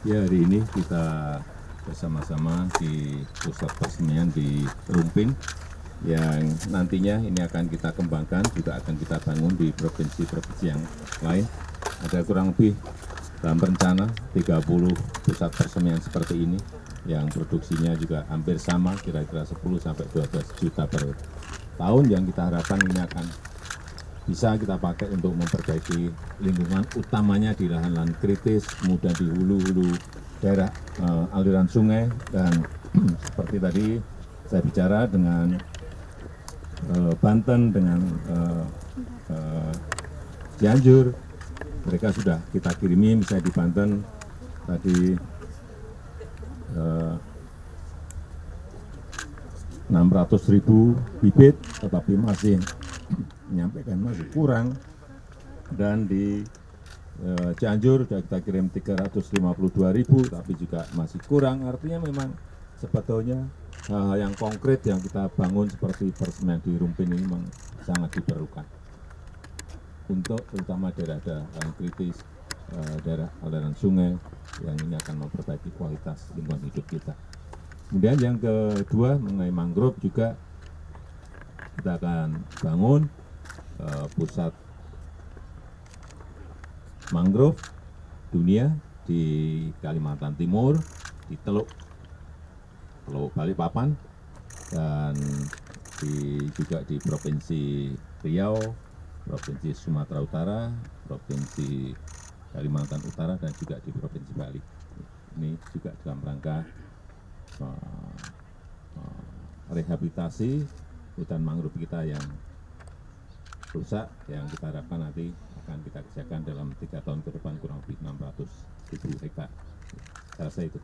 Ya, hari ini kita bersama-sama di pusat persemian di Rumpin yang nantinya ini akan kita kembangkan, juga akan kita bangun di provinsi-provinsi yang lain. Ada kurang lebih dalam rencana 30 pusat persemian seperti ini yang produksinya juga hampir sama, kira-kira 10 sampai 12 juta per tahun, yang kita harapkan ini akan bisa kita pakai untuk memperbaiki lingkungan, utamanya di lahan-lahan kritis, kemudian di hulu-hulu daerah aliran sungai, dan seperti tadi saya bicara dengan Banten, dengan Cianjur, mereka sudah kita kirimi. Misalnya di Banten tadi 600.000 bibit, tetapi masih menyampaikan masih kurang. Dan di Cianjur sudah kita kirim 352.000, tapi juga masih kurang. Artinya memang sebetulnya hal-hal yang konkret yang kita bangun seperti persemian di Rumpin ini memang sangat diperlukan untuk terutama daerah-daerah yang kritis, daerah aliran sungai, yang ini akan memperbaiki kualitas lingkungan hidup kita. Kemudian yang kedua mengenai mangrove, juga kita akan bangun pusat mangrove dunia di Kalimantan Timur, di Teluk Balikpapan, dan juga di Provinsi Riau, Provinsi Sumatera Utara, Provinsi Kalimantan Utara, dan juga di Provinsi Bali. Ini juga dalam rangka rehabilitasi hutan mangrove kita yang rusak, yang kita harapkan nanti akan kita kerjakan dalam 3 tahun ke depan kurang lebih 600.000 hektar. Saya rasa itu.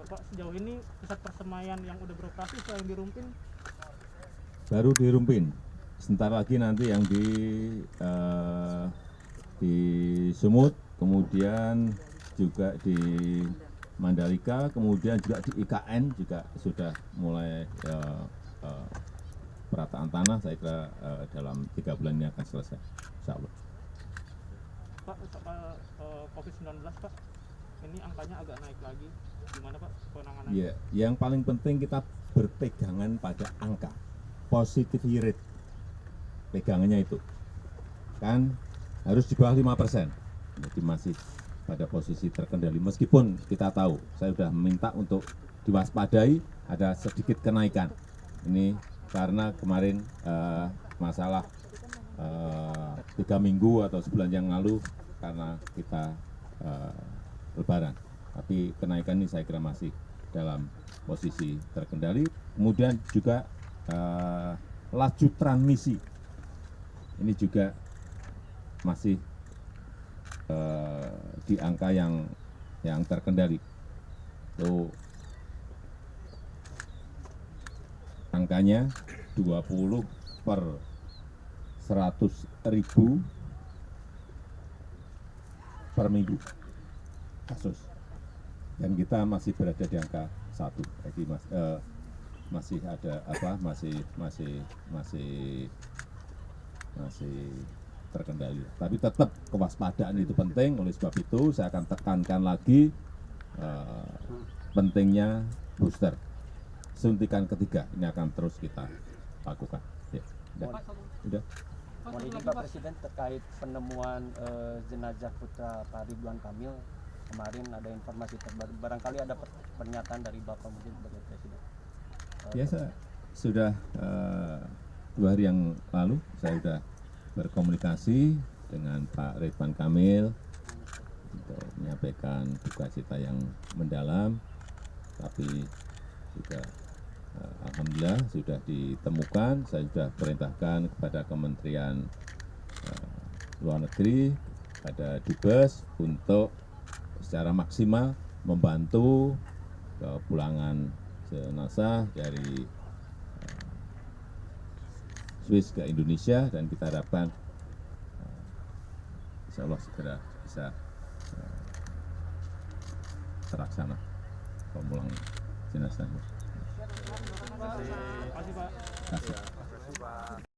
Pak, sejauh ini pusat persemaian yang udah beroperasi selain di Rumpin? Baru di Rumpin. Sebentar lagi nanti yang di Sumut, kemudian juga di Mandalika, kemudian juga di IKN juga sudah mulai perataan tanah. Saya kira dalam 3 bulan ini akan selesai, insya Allah. Pak, soal COVID-19 Pak, ini angkanya agak naik lagi. Gimana Pak penanganannya? Ya, yang paling penting kita berpegangan pada angka positivity rate. Pegangannya itu kan harus di bawah 5%. Jadi masih pada posisi terkendali, meskipun kita tahu, saya sudah meminta untuk diwaspadai ada sedikit kenaikan. Ini karena kemarin masalah 3 minggu atau sebulan yang lalu karena kita lebaran. Tapi kenaikan ini saya kira masih dalam posisi terkendali. Kemudian juga laju transmisi ini juga masih di angka yang terkendali. Itu angkanya 20 per 100.000 per minggu kasus, dan kita masih berada di angka 1. Jadi masih ada masih terkendali. Tapi tetap kewaspadaan itu penting. Oleh sebab itu saya akan tekankan lagi pentingnya booster, suntikan ketiga ini akan terus kita lakukan. Ya, udah. Mohon izin Pak Presiden terkait penemuan jenazah putra Pak Ridwan Kamil, kemarin ada informasi terbaru, barangkali ada pernyataan dari Bapak mungkin sebagai Presiden. Ya, saya sudah 2 hari yang lalu saya sudah berkomunikasi dengan Pak Ridwan Kamil untuk menyampaikan duka cita yang mendalam, tapi juga alhamdulillah sudah ditemukan. Saya sudah perintahkan kepada Kementerian Luar Negeri, pada Dubes, untuk secara maksimal membantu kepulangan jenazah dari Swiss ke Indonesia, dan kita harapkan insya Allah segera bisa terlaksana pemulangan jenazahnya. Terima kasih Pak. Terima kasih.